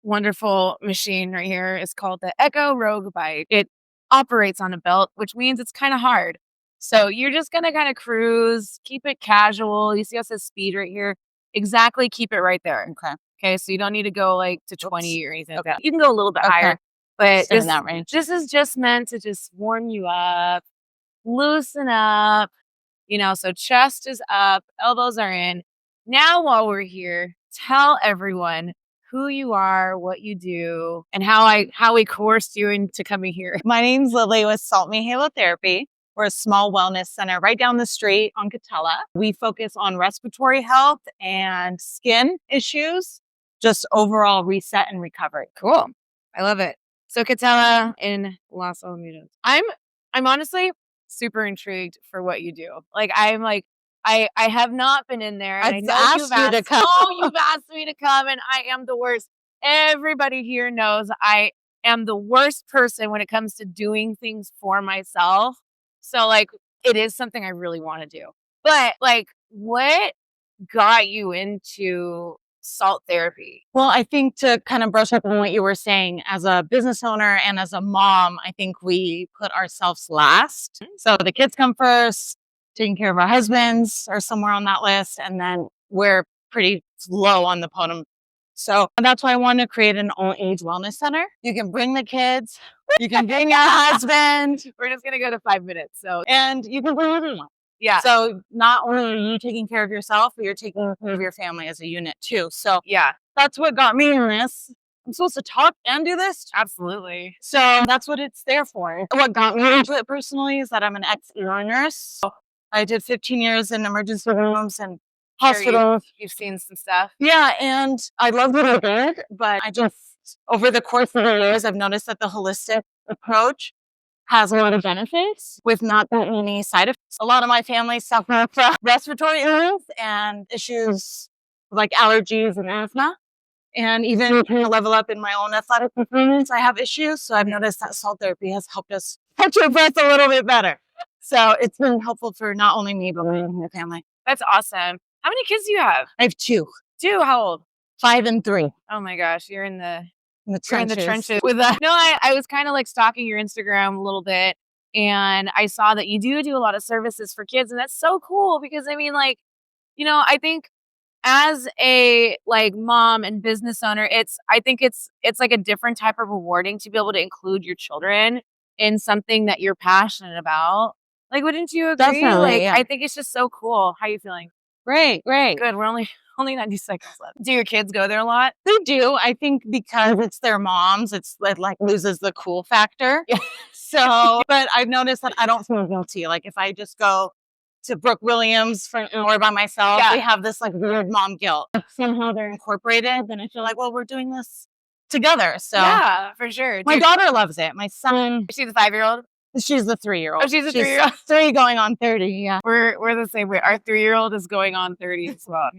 wonderful machine right here is called the Echo Rogue Bike. It operates on a belt, which means it's kind of hard. So you're just going to kind of cruise, keep it casual. You see how it says speed right here? Exactly. Keep it right there. Okay. So you don't need to go like to 20 or anything like that. You can go a little bit higher, but in that range. This is just meant to just warm you up, loosen up, so chest is up, elbows are in. Now, while we're here, tell everyone who you are, what you do, and how we coerced you into coming here. My name's Lily with SaltMe Halo Therapy. We're a small wellness center right down the street on Catella. We focus on respiratory health and skin issues, just overall reset and recovery. Cool. I love it. So Catella in Los Alamitos. I'm honestly super intrigued for what you do. I have not been in there. And I know you've asked me to come. You've asked me to come, and I am the worst. Everybody here knows I am the worst person when it comes to doing things for myself. So it is something I really want to do. But what got you into salt therapy? Well, I think to kind of brush up on what you were saying, as a business owner and as a mom, I think we put ourselves last. So the kids come first, taking care of our husbands are somewhere on that list, and then we're pretty low on the podium. So that's why I wanted to create an all-age wellness center. You can bring the kids, you can bring your husband. We're just going to go to 5 minutes. And you can bring everyone. Yeah. So not only are you taking care of yourself, but you're taking care of your family as a unit too. So yeah, that's what got me in this. I'm supposed to talk and do this? Absolutely. So that's what it's there for. What got me into it personally is that I'm an ex-ER nurse. I did 15 years in emergency rooms and hospitals. You've seen some stuff. Yeah, and I loved what I did, but I just, over the course of the years, I've noticed that the holistic approach has a lot of benefits with not that many side effects. A lot of my family suffer from respiratory illness and issues like allergies and asthma. And even trying to level up in my own athletic performance, I have issues. So I've noticed that salt therapy has helped us catch our breath a little bit better. So it's been helpful for not only me, but my family. That's awesome. How many kids do you have? I have two. Two? How old? 5 and 3. Oh my gosh, you're in the trenches. With that. No, I was kind of stalking your Instagram a little bit, and I saw that you do a lot of services for kids, and that's so cool because I think as a mom and business owner, I think it's a different type of rewarding to be able to include your children in something that you're passionate about. Wouldn't you agree? Definitely, yeah. I think it's just so cool. How are you feeling? Great. Good. We're only 90 seconds left. Do your kids go there a lot? They do. I think because it's their moms, it loses the cool factor. Yeah. So, but I've noticed that I don't feel guilty. If I just go to Brooke Williams for an hour by myself, they have this weird mom guilt. If somehow they're incorporated, then I feel well, we're doing this together. So yeah, for sure. My daughter loves it. My son. Is she the 5-year-old? She's the 3-year-old. Oh, she's a 3-year-old. 3 going on 30. Yeah, we're the same way. Our 3-year-old is going on 30 as well.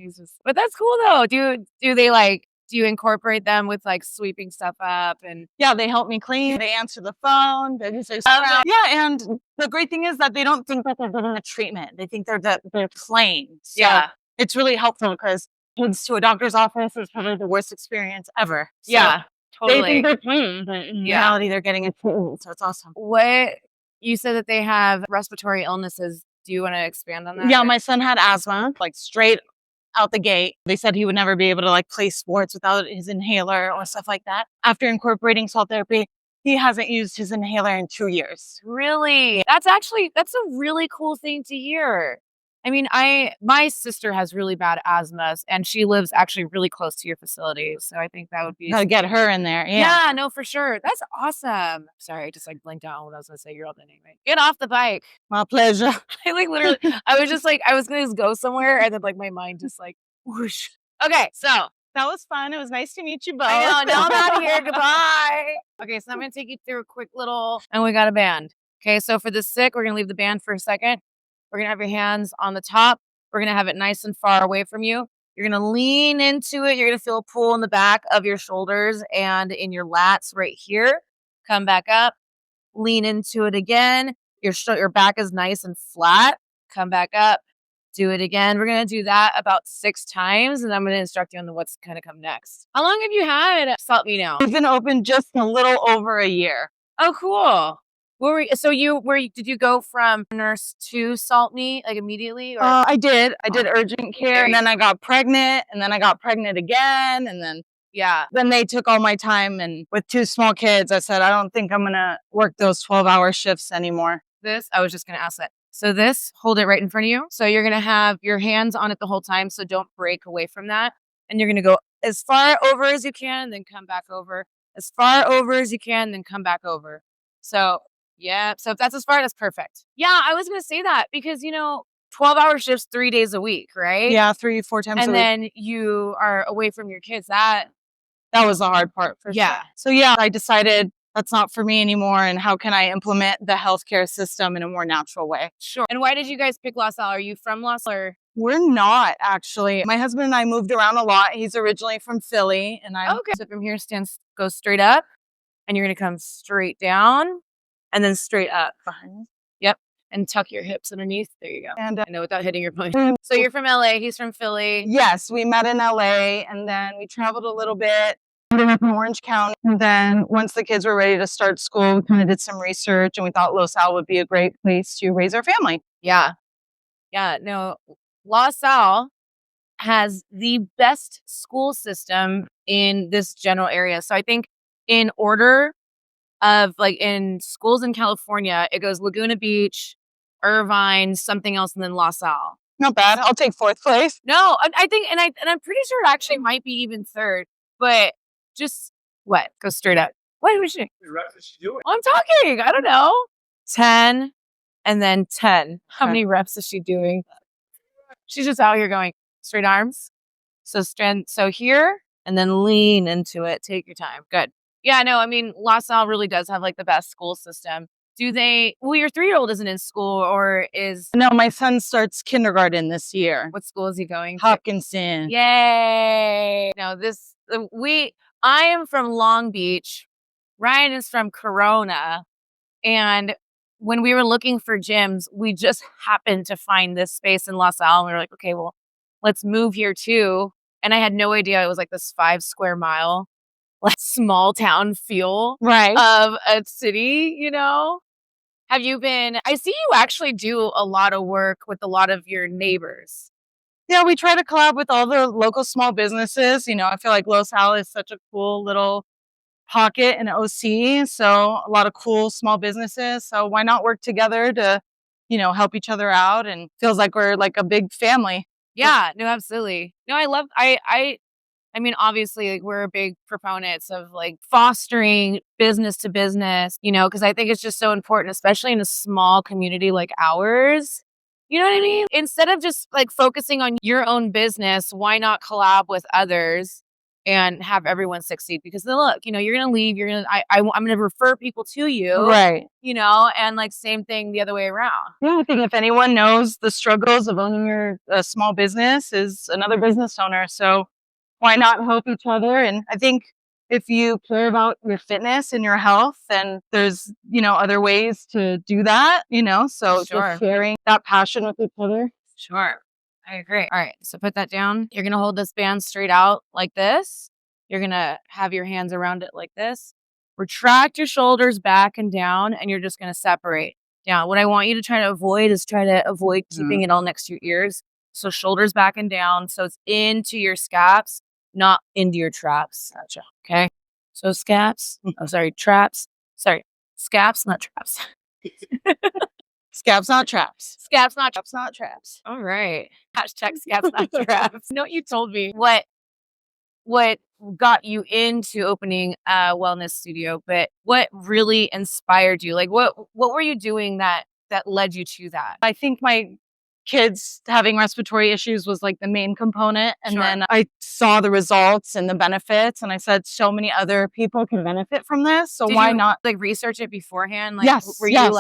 But that's cool though. Do they do you incorporate them with sweeping stuff up and? Yeah, they help me clean. They answer the phone. Yeah, and the great thing is that they don't think that they're getting a treatment. They think they're playing. So yeah, it's really helpful because kids to a doctor's office is probably the worst experience ever. So yeah. Totally. They think they're playing, but in reality, they're getting a treatment. So it's awesome. What you said that they have respiratory illnesses. Do you want to expand on that? Yeah, my son had asthma, straight out the gate. They said he would never be able to play sports without his inhaler or stuff like that. After incorporating salt therapy, he hasn't used his inhaler in 2 years. Really? That's a really cool thing to hear. I mean, my sister has really bad asthma, and she lives actually really close to your facility. So I think that would be to get her in there. Yeah, no, for sure. That's awesome. Sorry, I just blinked out on what I was gonna say. You're all done anyway. Get off the bike. My pleasure. I literally, I was just I was gonna just go somewhere, and then my mind just whoosh. Okay, so that was fun. It was nice to meet you both. I know. Now I'm out of here. Goodbye. Okay, so I'm gonna take you through a quick little, and we got a band. Okay, so for the sick, we're gonna leave the band for a second. We're going to have your hands on the top. We're going to have it nice and far away from you. You're going to lean into it. You're going to feel a pull in the back of your shoulders and in your lats right here. Come back up. Lean into it again. Your back is nice and flat. Come back up. do it again. We're going to do that about 6 times, and I'm going to instruct you on what's going to come next. How long have you had SaltMe now? We've been open just a little over a year. Oh, cool. Did you go from nurse to SaltMe like immediately? Or? I did urgent care, and then I got pregnant, and then I got pregnant again, and then then they took all my time, and with 2 small kids, I said, I don't think I'm gonna work those 12-hour shifts anymore. I was just gonna ask that. So hold it right in front of you. So you're gonna have your hands on it the whole time, so don't break away from that. And you're gonna go as far over as you can, then come back over. As far over as you can, then come back over. So so if that's as far, that's perfect. Yeah, I was gonna say that because 12-hour shifts 3 days a week, right? Yeah, 3-4 times a week. And then you are away from your kids. That was the hard part for sure. So I decided that's not for me anymore, and how can I implement the healthcare system in a more natural way? Sure. And why did you guys pick La Salle? Are you from La Salle? We're not, actually. My husband and I moved around a lot. He's originally from Philly, and I'm okay. So from here, go straight up, and you're gonna come straight down, and then straight up. Yep. And tuck your hips underneath. There you go. And without hitting your point. So you're from LA. He's from Philly. Yes, we met in LA, and then we traveled a little bit. Ended up in Orange County. And then once the kids were ready to start school, we kind of did some research, and we thought La Salle would be a great place to raise our family. Yeah. No, La Salle has the best school system in this general area. So I think in order of in schools in California, it goes Laguna Beach, Irvine, something else, and then La Salle. Not bad. I'll take 4th place. No, I think, and I'm pretty sure it actually might be even 3rd. But just go straight up. What was she? How many reps is she doing? I'm talking. I don't know. 10, and then 10. How many reps is she doing? She's just out here going straight arms. So strength. So here, and then lean into it. Take your time. Good. Yeah, no, I mean, La Salle really does have the best school system. Your 3-year-old isn't in school or is... No, my son starts kindergarten this year. What school is he going to? Hopkinson. Yay. No, I am from Long Beach. Ryan is from Corona. And when we were looking for gyms, we just happened to find this space in La Salle. And we were like, okay, well, let's move here too. And I had no idea it was this 5 square mile small town feel of a city, Have you been... I see you actually do a lot of work with a lot of your neighbors. Yeah, we try to collab with all the local small businesses. I feel like La Salle is such a cool little pocket in OC. So a lot of cool small businesses. So why not work together to, help each other out? And feels like we're a big family. Yeah, no, absolutely. No, I mean, obviously, we're big proponents of fostering business to business, because I think it's just so important, especially in a small community like ours. You know what I mean? Instead of just focusing on your own business, why not collab with others and have everyone succeed? Because then look, you're going to leave, I'm going to refer people to you. Right. And same thing the other way around. Yeah, I think if anyone knows the struggles of owning your small business is another business owner. So why not help each other? And I think if you care about your fitness and your health, then there's, other ways to do that, so just sharing that passion with each other. Sure. I agree. All right. So put that down. You're going to hold this band straight out like this. You're going to have your hands around it like this. Retract your shoulders back and down, and you're just going to separate down. What I want you to try to avoid is keeping it all next to your ears. So shoulders back and down. So it's into your scaps, not into your traps. Gotcha. Okay. So traps. Scaps, not traps. Scaps, not traps. Scaps, not traps. Not traps. All right. Hashtag scaps, not traps. No, you told me what got you into opening a wellness studio, but what really inspired you? What were you doing that led you to that? I think my kids having respiratory issues was the main component. And then I saw the results and the benefits, and I said, so many other people can benefit from this. So why not research it beforehand? Yes. Were you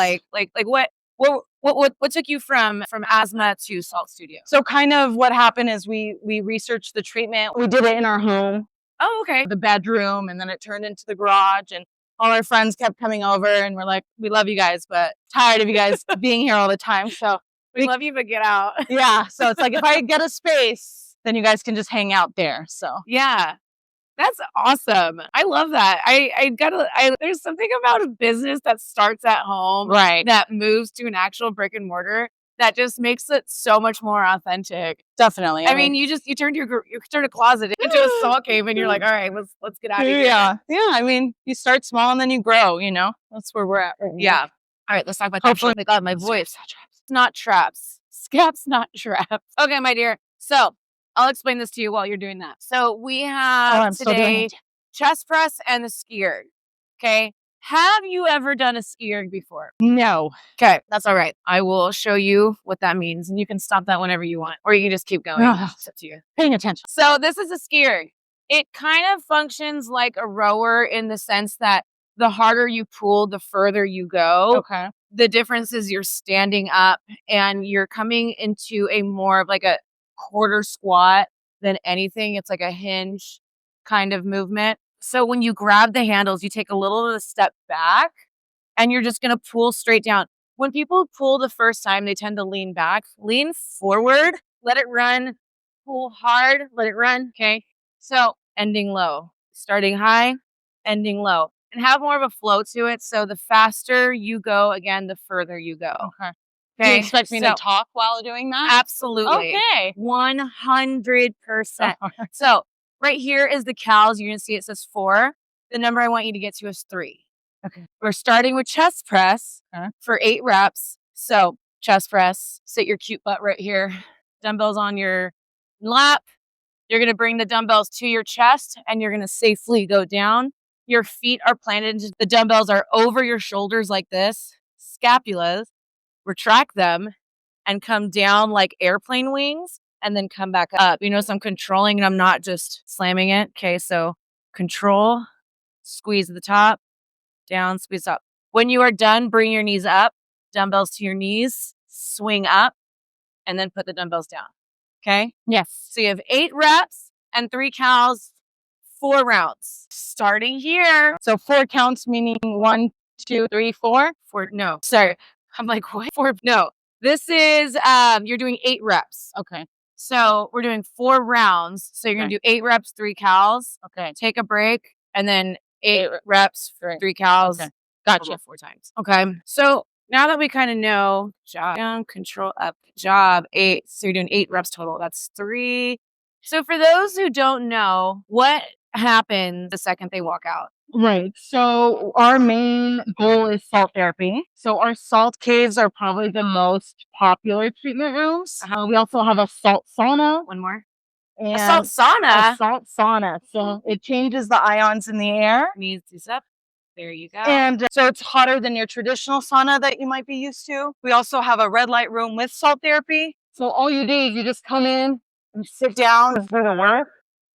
what took you from asthma to Salt Studio? So kind of what happened is we researched the treatment. We did it in our home. Oh, okay. The bedroom, and then it turned into the garage, and all our friends kept coming over, and we're like, we love you guys, but tired of you guys being here all the time. So We love you, but get out. Yeah. So it's like, if I get a space, then you guys can just hang out there. So yeah. That's awesome. I love that. There's something about a business that starts at home, right. that moves to an actual brick and mortar that just makes it so much more authentic. Definitely. I mean, you turned a closet into a salt cave, and you're like, all right, let's get out of here. Yeah. I mean, you start small and then you grow. That's where we're at. Right now. Yeah. All right, let's talk about traps. Oh my God, my voice. Not traps. Scaps, not traps. Okay, my dear. So I'll explain this to you while you're doing that. So we have today chest press and the Skierg. Okay. Have you ever done a Skierg before? No. Okay, that's all right. I will show you what that means, and you can stop that whenever you want, or you can just keep going. It's up to you. Paying attention. So this is a Skierg. It kind of functions like a rower in the sense that the harder you pull, the further you go. Okay. The difference is you're standing up and you're coming into a more of like a quarter squat than anything. It's like a hinge kind of movement. So when you grab the handles, you take a little of a step back and you're just going to pull straight down. When people pull the first time, they tend to lean back, lean forward, let it run, pull hard, let it run. Okay. So ending low, starting high, ending low, and have more of a flow to it. So the faster you go, again, the further you go. Okay. Do you expect me to talk while doing that? Absolutely. Okay. 100%. So right here is the cals. You're going to see it says 4. The number I want you to get to is 3. Okay. We're starting with chest press for 8 reps. So chest press, sit your cute butt right here. Dumbbells on your lap. You're going to bring the dumbbells to your chest and you're going to safely go down. Your feet are planted. The dumbbells are over your shoulders like this. Scapulas. Retract them and come down like airplane wings and then come back up. So I'm controlling and I'm not just slamming it. Okay, so control, squeeze at the top, down, squeeze up. When you are done, bring your knees up, dumbbells to your knees, swing up, and then put the dumbbells down. Okay? Yes. So you have 8 reps and 3 counts, 4 rounds. Starting here. So 4 counts meaning 1, 2, 3, 4? 4, no. Sorry. I'm like, what? 4? No. This is, you're doing 8 reps. Okay. So we're doing 4 rounds. So you're going to do 8 reps, 3 cals. Okay. Take a break and then 8 reps, 3 cals. Okay. Gotcha. 4 times. Okay. So now that we kind of know, job down, control up, job 8. So you're doing 8 reps total. That's 3. So for those who don't know, what happens the second they walk out? Right. So our main goal is salt therapy. So our salt caves are probably the most popular treatment rooms. We also have a salt sauna. One more. And a salt sauna? A salt sauna. So it changes the ions in the air. Knees up. There you go. And so it's hotter than your traditional sauna that you might be used to. We also have a red light room with salt therapy. So all you do is you just come in and sit down and do the work.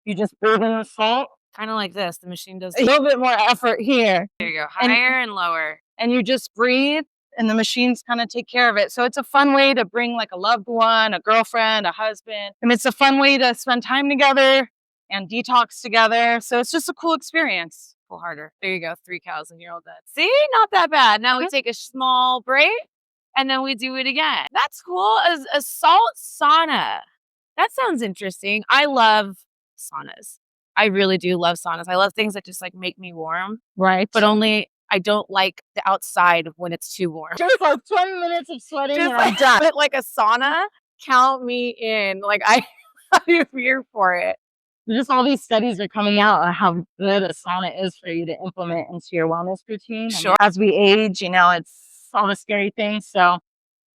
You just breathe in the salt. Kind of like this. The machine does a little bit more effort here. There you go. Higher and lower. And you just breathe and the machines kind of take care of it. So it's a fun way to bring like a loved one, a girlfriend, a husband. And it's a fun way to spend time together and detox together. So it's just a cool experience. Pull harder. There you go. 3 cows and you're all done. See? Not that bad. Now we take a small break and then we do it again. That's cool. A salt sauna. That sounds interesting. I love saunas. I really do love saunas. I love things that just like make me warm. Right. But only I don't like the outside when it's too warm. Just like 20 minutes of sweating and I'm done. But like a sauna, count me in. Like I'm here for it. Just all these studies are coming out on how good a sauna is for you to implement into your wellness routine. Sure. As we age, it's all the scary things. So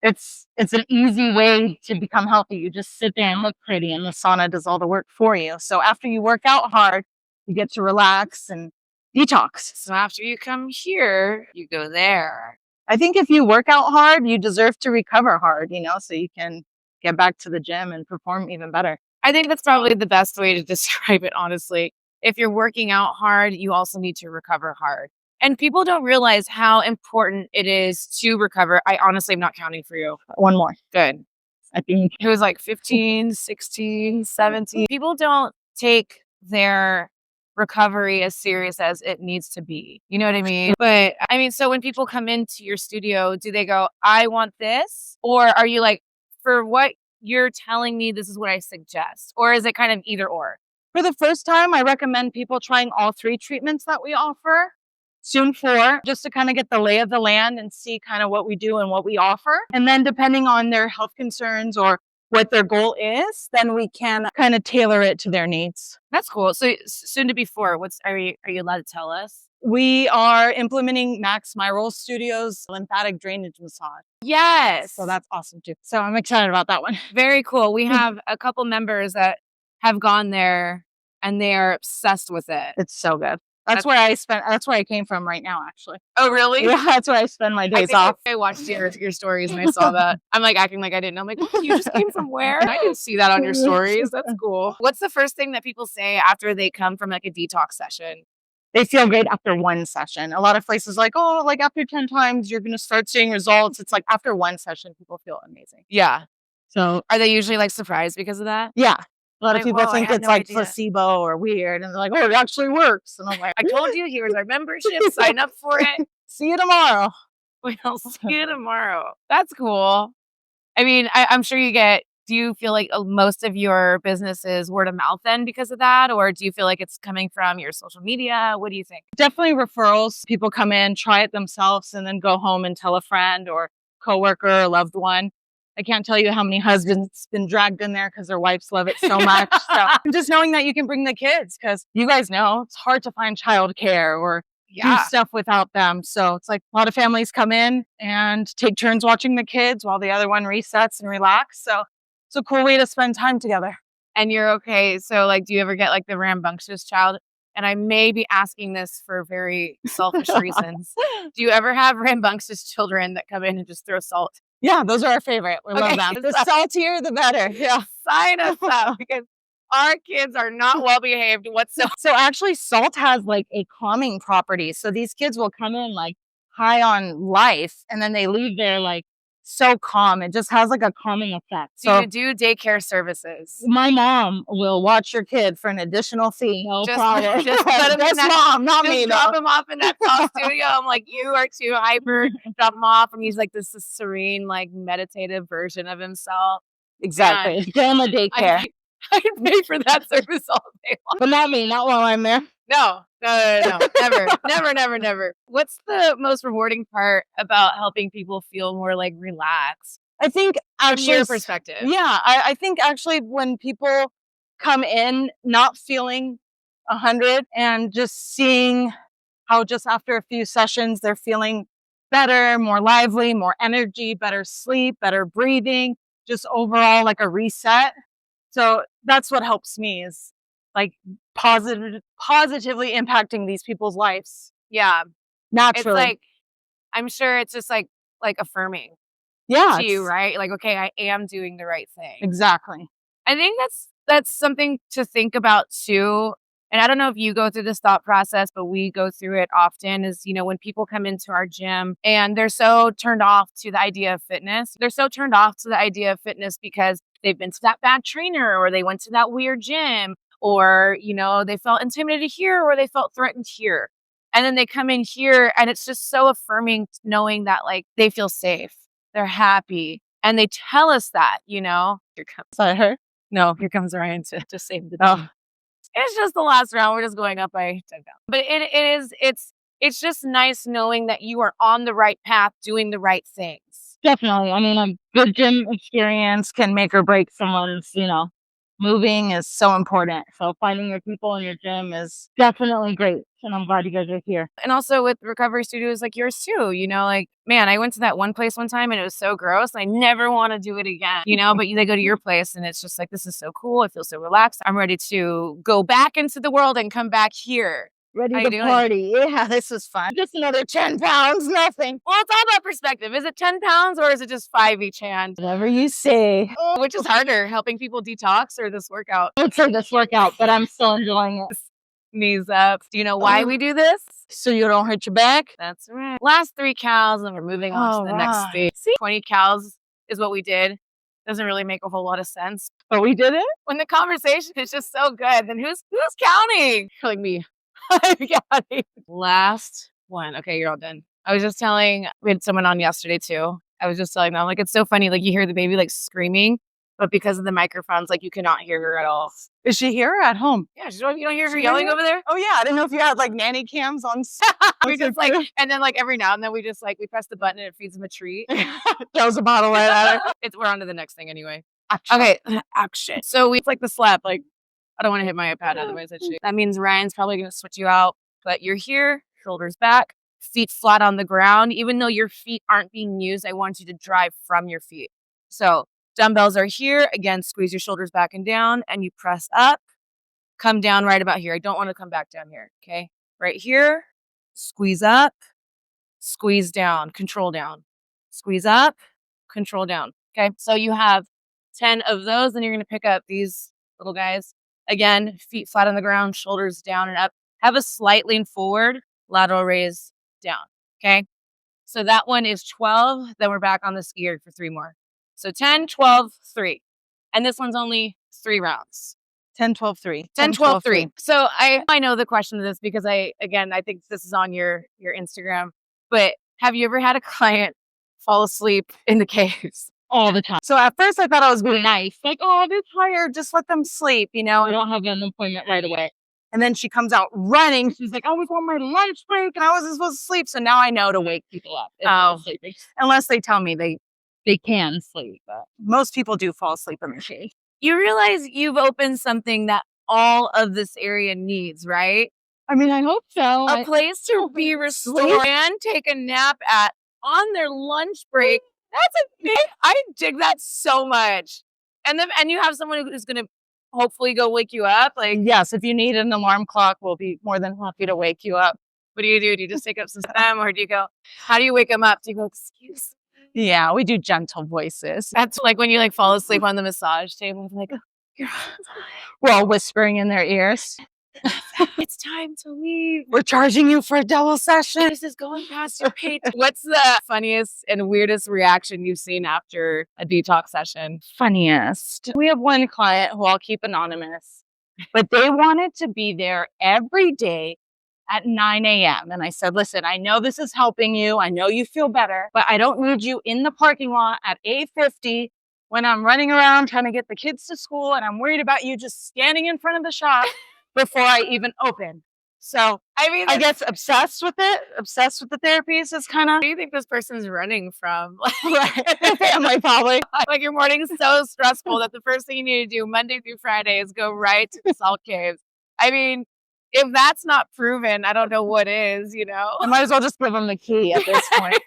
it's an easy way to become healthy. You just sit there and look pretty and the sauna does all the work for you. So after you work out hard, you get to relax and detox. So after you come here, you go there. I think if you work out hard, you deserve to recover hard, so you can get back to the gym and perform even better. I think that's probably the best way to describe it, honestly. If you're working out hard, you also need to recover hard. And people don't realize how important it is to recover. I honestly am not counting for you. One more. Good. I think it was like 15, 16, 17. People don't take their recovery as serious as it needs to be. You know what I mean? But so when people come into your studio, do they go, I want this? Or are you like, for what you're telling me, this is what I suggest? Or is it kind of either or? For the first time, I recommend people trying all 3 treatments that we offer. Soon 4, just to kind of get the lay of the land and see kind of what we do and what we offer. And then depending on their health concerns or what their goal is, then we can kind of tailor it to their needs. That's cool. So soon to be 4, are you allowed to tell us? We are implementing Max Myroll Studios lymphatic drainage massage. Yes. So that's awesome too. So I'm excited about that one. Very cool. We have a couple members that have gone there and they are obsessed with it. It's so good. That's where I came from right now, actually. Oh, really? Yeah, that's where I spend my days off. I watched your stories and I saw that. I'm like acting like I didn't know. I'm like, oh, you just came from where? I didn't see that on your stories. That's cool. What's the first thing that people say after they come from like a detox session? They feel great after 1 session. A lot of places like, oh, like after 10 times, you're going to start seeing results. It's like after 1 session, people feel amazing. Yeah. So are they usually like surprised because of that? Yeah. A lot of people think it's no like idea. placebo or weird. And they're like, oh, it actually works. And I'm like, I told you, here's our membership. Sign up for it. See you tomorrow. We'll see you tomorrow. That's cool. I mean, I'm sure do you feel like most of your business is word of mouth then because of that? Or do you feel like it's coming from your social media? What do you think? Definitely referrals. People come in, try it themselves, and then go home and tell a friend or coworker or loved one. I can't tell you how many husbands been dragged in there because their wives love it so much. So just knowing that you can bring the kids, because you guys know it's hard to find childcare or do stuff without them. So it's like a lot of families come in and take turns watching the kids while the other one resets and relax. So it's a cool way to spend time together. And you're okay. So like, do you ever get like the rambunctious child? And I may be asking this for very selfish reasons. Do you ever have rambunctious children that come in and just throw salt? Yeah, those are our favorite. We love them. The saltier, the better. Yeah. Sign us up because our kids are not well behaved whatsoever. So actually, salt has like a calming property. So these kids will come in like high on life and then they leave there like so calm. It just has like a calming effect. So you do daycare services. My mom will watch your kid for an additional fee. No problem. Just put him in that, mom, not me. Drop him off in that top studio. I'm like, you are too hyper. Drop him off, and he's like this serene, like meditative version of himself. Exactly. Get him a daycare. I can pay for that service all day long. But not me. Not while I'm there. No. Never. What's the most rewarding part about helping people feel more like relaxed? I think actually, from your perspective. Yeah, I think actually when people come in not feeling 100 and just seeing how just after a few sessions they're feeling better, more lively, more energy, better sleep, better breathing, just overall like a reset. So that's what helps me is like positively impacting these people's lives. Yeah. Naturally. It's like, I'm sure it's just like affirming. Yeah. To you, right? Like, okay, I am doing the right thing. Exactly. I think that's something to think about too. And I don't know if you go through this thought process, but we go through it often is, when people come into our gym and they're so turned off to the idea of fitness. They're so turned off to the idea of fitness because they've been to that bad trainer or they went to that weird gym or, they felt intimidated here or they felt threatened here. And then they come in here and it's just so affirming knowing that like they feel safe. They're happy. And they tell us that, Here comes. Is that her? No, here comes Ryan to save the day. It's just the last round. We're just going up by 10 pounds. But it's just nice knowing that you are on the right path, doing the right things. Definitely. I mean, a good gym experience can make or break someone's, moving is so important. So finding your people in your gym is definitely great. And I'm glad you guys are here. And also with recovery studios like yours too, man, I went to that one place one time and it was so gross. And I never want to do it again, but they go to your place and it's just like, this is so cool. I feel so relaxed. I'm ready to go back into the world and come back here. Ready to party. Yeah, this is fun. Just another 10 pounds, nothing. Well, it's all about perspective. Is it 10 pounds or is it just 5 each hand? Whatever you say. Which is harder, helping people detox or this workout? I would say this workout, but I'm still enjoying it. Knees up. Do you know why we do this? So you don't hurt your back? That's right. Last 3 cows and we're moving on to the next stage. See, 20 cows is what we did. Doesn't really make a whole lot of sense. But we did it? When the conversation is just so good, then who's counting? Like me. I'm counting. Last one. Okay, you're all done. I was just telling, we had someone on yesterday too. I was just telling them, like, it's so funny. Like, you hear the baby like screaming, but because of the microphones, like, you cannot hear her at all. Is she here or at home? Yeah, you don't hear her yelling over there? Oh yeah, I didn't know if you had like nanny cams on. We just like, and then like every now and then we just like, we press the button and it feeds them a treat. Throws a bottle right at her. We're on to the next thing anyway. Action. Okay, action. So it's like the slap, like, I don't want to hit my iPad, otherwise I shoot. That means Ryan's probably going to switch you out, but you're here, shoulders back, feet flat on the ground. Even though your feet aren't being used, I want you to drive from your feet. So dumbbells are here. Again, squeeze your shoulders back and down, and you press up, come down right about here. I don't want to come back down here, okay? Right here, squeeze up, squeeze down, control down. Squeeze up, control down, okay? So you have 10 of those, and you're going to pick up these little guys. Again, feet flat on the ground, shoulders down and up. Have a slight lean forward, lateral raise down, okay? So that one is 12. Then we're back on the Skierg for 3 more. So 10, 12, 3. And this one's only 3 rounds. 10, 12, 3. 10, 12, 3. So I know the question of this because I think this is on your Instagram. But have you ever had a client fall asleep in the caves? All the time. So at first I thought I was being nice. Like, oh, they're tired. Just let them sleep. You know, I don't have an appointment right away. And then she comes out running. She's like, I was on my lunch break and I wasn't supposed to sleep. So now I know to wake people up if they're sleeping. Unless they tell me they can sleep. But most people do fall asleep in the shade. You realize you've opened something that all of this area needs, right? I mean, I hope so. A place to be restored and take a nap at on their lunch break. That's a big, I dig that so much. And you have someone who's going to hopefully go wake you up. Like, yes, if you need an alarm clock, we'll be more than happy to wake you up. What do? Do you just take up some time, or do you go, how do you wake them up? Do you go, excuse me? Yeah, we do gentle voices. That's like when you like fall asleep on the massage table, like, we're all whispering in their ears. It's time to leave. We're charging you for a double session. This is going past your pay. What's the funniest and weirdest reaction you've seen after a detox session? Funniest. We have one client who I'll keep anonymous, but they wanted to be there every day at 9 a.m. And I said, listen, I know this is helping you. I know you feel better, but I don't need you in the parking lot at 8:50 when I'm running around trying to get the kids to school and I'm worried about you just standing in front of the shop before I even open. So, I mean, I guess obsessed with the therapies is kind of. Who do you think this person's running from? Family, probably. Like your morning's so stressful that the first thing you need to do Monday through Friday is go right to the salt caves. I mean, if that's not proven, I don't know what is, you know? I might as well just give them the key at this point.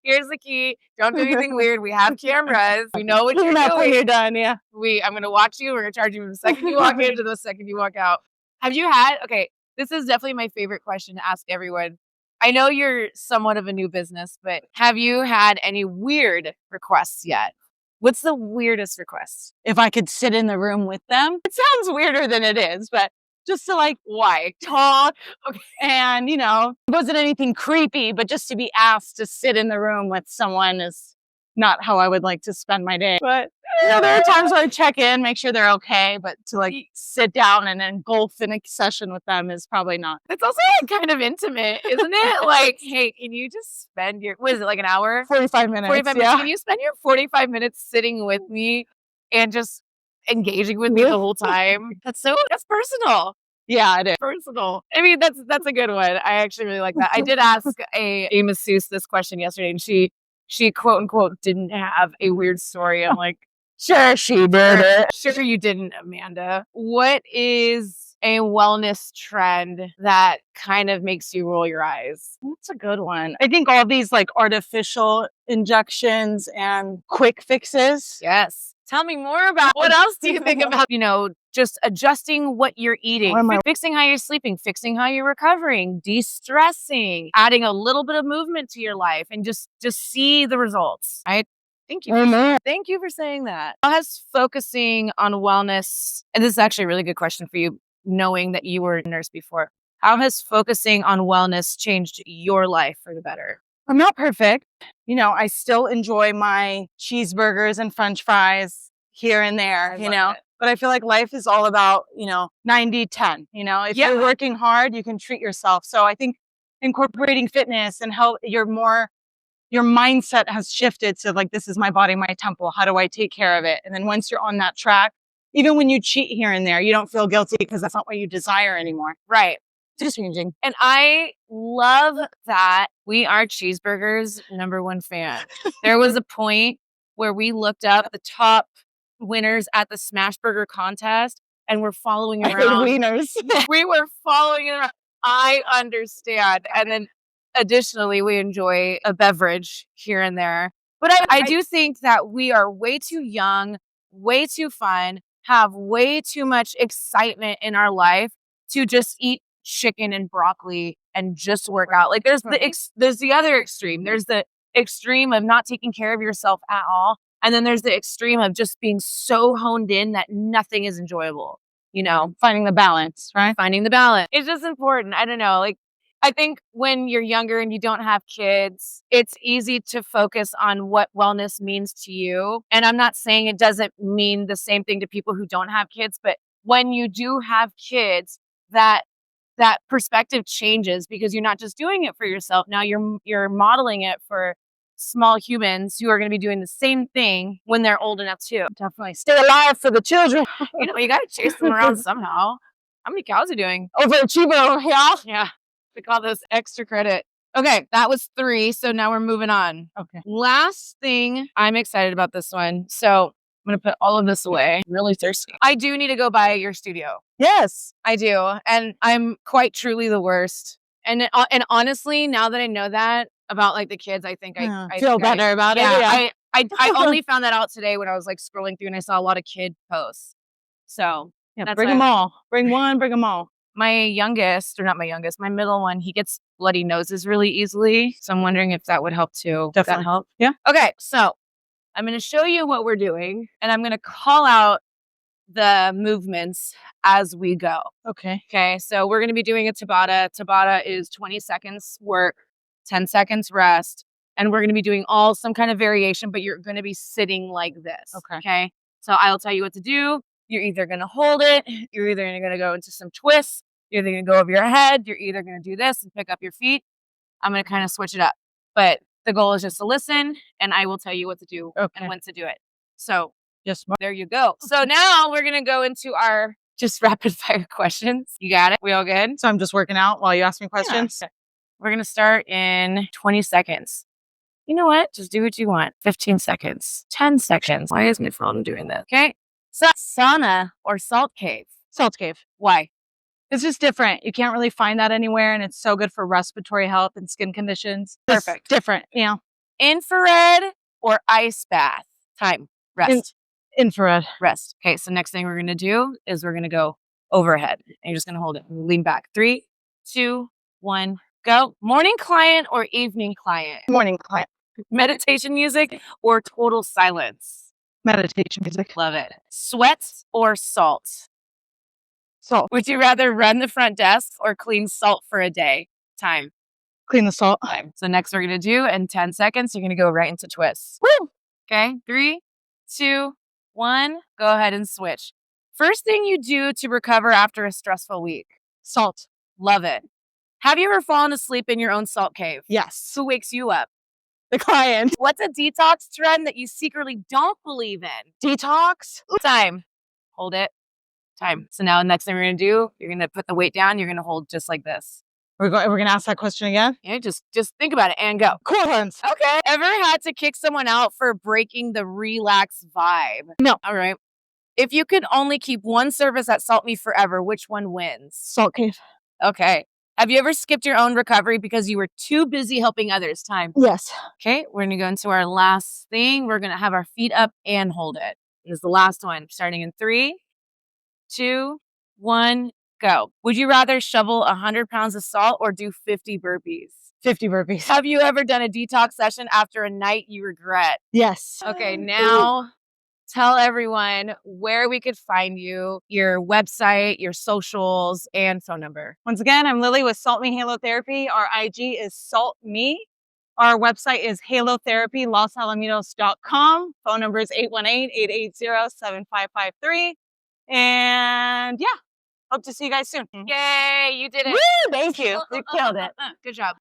Here's the key. Don't do anything weird. We have cameras. We know what you're doing. When you're done, yeah. I'm going to watch you. We're going to charge you from the second you walk in to the second you walk out. Have you had, okay, this is definitely my favorite question to ask everyone. I know you're somewhat of a new business, but have you had any weird requests yet? What's the weirdest request? If I could sit in the room with them. It sounds weirder than it is, but just to like, why? Talk. Okay. And, you know, it wasn't anything creepy, but just to be asked to sit in the room with someone is not how I would like to spend my day. But you know, there are times where I check in, make sure they're okay, but to like sit down and engulf in a session with them is probably not. It's also like kind of intimate, isn't it? Like, hey, can you just spend what is it, like an hour? 45 minutes. 45 minutes. Yeah. Can you spend your 45 minutes sitting with me and just engaging with me the whole time? That's personal. Yeah, it is personal. I mean, that's a good one. I actually really like that. I did ask a masseuse this question yesterday, and she quote unquote didn't have a weird story. I'm like, sure she did it. Sure you didn't, Amanda. What is a wellness trend that kind of makes you roll your eyes? That's a good one. I think all these like artificial injections and quick fixes. Yes. Tell me more about what else do you think about, you know, just adjusting what you're eating, fixing how you're sleeping, fixing how you're recovering, de-stressing, adding a little bit of movement to your life and just see the results. Thank you. Thank you for saying that. How has focusing on wellness, and this is actually a really good question for you, knowing that you were a nurse before. How has focusing on wellness changed your life for the better? I'm not perfect. You know, I still enjoy my cheeseburgers and French fries here and there, you know, but I feel like life is all about, you know, 90-10, you know, if you're working hard, you can treat yourself. So I think incorporating fitness and health, you're more your mindset has shifted to like, this is my body, my temple. How do I take care of it? And then once you're on that track, even when you cheat here and there, you don't feel guilty because that's not what you desire anymore. Right. It's changing. And I love that we are Cheeseburger's #1 fan. There was a point where we looked up the top winners at the Smash Burger contest and we're following around. Wieners. We were following around. I understand. And then additionally, we enjoy a beverage here and there. But I do think that we are way too young, way too fun, have way too much excitement in our life to just eat chicken and broccoli and just work out. Like there's the other extreme. There's the extreme of not taking care of yourself at all. And then there's the extreme of just being so honed in that nothing is enjoyable. You know, finding the balance, right? Finding the balance. It's just important. I don't know. Like, I think when you're younger and you don't have kids, it's easy to focus on what wellness means to you. And I'm not saying it doesn't mean the same thing to people who don't have kids, but when you do have kids, that perspective changes because you're not just doing it for yourself. Now you're modeling it for small humans who are going to be doing the same thing when they're old enough too. Definitely stay alive for the children. You know, you got to chase them around somehow. How many cows are doing? Overachiever, yeah. Yeah. We call those extra credit. Okay, that was 3. So now we're moving on. Okay. Last thing, I'm excited about this one. So I'm going to put all of this away. I'm really thirsty. I do need to go by your studio. Yes. I do. And I'm quite truly the worst. And honestly, now that I know that about like the kids, I think I feel better about it. Yeah. I only found that out today when I was like scrolling through and I saw a lot of kid posts. So yeah, bring them all. Bring one, bring them all. My youngest, or not my youngest, my middle one, he gets bloody noses really easily. So I'm wondering if that would help too. Definitely. That help? Yeah. Okay. So I'm going to show you what we're doing and I'm going to call out the movements as we go. Okay. Okay. So we're going to be doing a Tabata. Tabata is 20 seconds work, 10 seconds rest. And we're going to be doing some kind of variation, but you're going to be sitting like this. Okay. Okay. So I'll tell you what to do. You're either going to hold it. You're either going to go into some twists. You're either going to go over your head. You're either going to do this and pick up your feet. I'm going to kind of switch it up. But the goal is just to listen and I will tell you what to do and when to do it. So there you go. So now we're going to go into our just rapid fire questions. You got it? We all good? So I'm just working out while you ask me questions? Yeah. We're going to start in 20 seconds. You know what? Just do what you want. 15 seconds. 10 seconds. Why is my phone doing this? Okay. So sauna or salt cave? Salt cave. Why? It's just different. You can't really find that anywhere. And it's so good for respiratory health and skin conditions. Perfect. It's different. Yeah. Infrared or ice bath? Time. Rest. Infrared. Rest. Okay. So next thing we're going to do is we're going to go overhead. And you're just going to hold it. Lean back. 3, 2, 1, go. Morning client or evening client? Morning client. Meditation music or total silence? Meditation music. Love it. Sweat or salt? Salt. Would you rather run the front desk or clean salt for a day? Time. Clean the salt. Time. So next we're going to do in 10 seconds, you're going to go right into twists. Woo! Okay. 3, 2, 1. Go ahead and switch. First thing you do to recover after a stressful week? Salt. Love it. Have you ever fallen asleep in your own salt cave? Yes. Who wakes you up? The client. What's a detox trend that you secretly don't believe in? Detox. Time. Hold it. Time. So now the next thing we're going to do, you're going to put the weight down. You're going to hold just like this. We're going to ask that question again? Yeah, just think about it and go. Cool hands. Okay. Ever had to kick someone out for breaking the relax vibe? No. All right. If you could only keep one service at SaltMe forever, which one wins? Salt cave. Okay. Have you ever skipped your own recovery because you were too busy helping others? Time. Yes. Okay. We're going to go into our last thing. We're going to have our feet up and hold it. This is the last one. Starting in 3, 2, 1, go. Would you rather shovel 100 pounds of salt or do 50 burpees? 50 burpees. Have you ever done a detox session after a night you regret? Yes. Okay. Now tell everyone where we could find you, your website, your socials, and phone number. Once again, I'm Lily with SaltMe Halo Therapy. Our IG is SaltMe. Our website is halotherapylosalamitos.com. Phone number is 818-880-7553. And yeah, hope to see you guys soon. Yay, you did it. Woo, thank you. You killed it. Good job.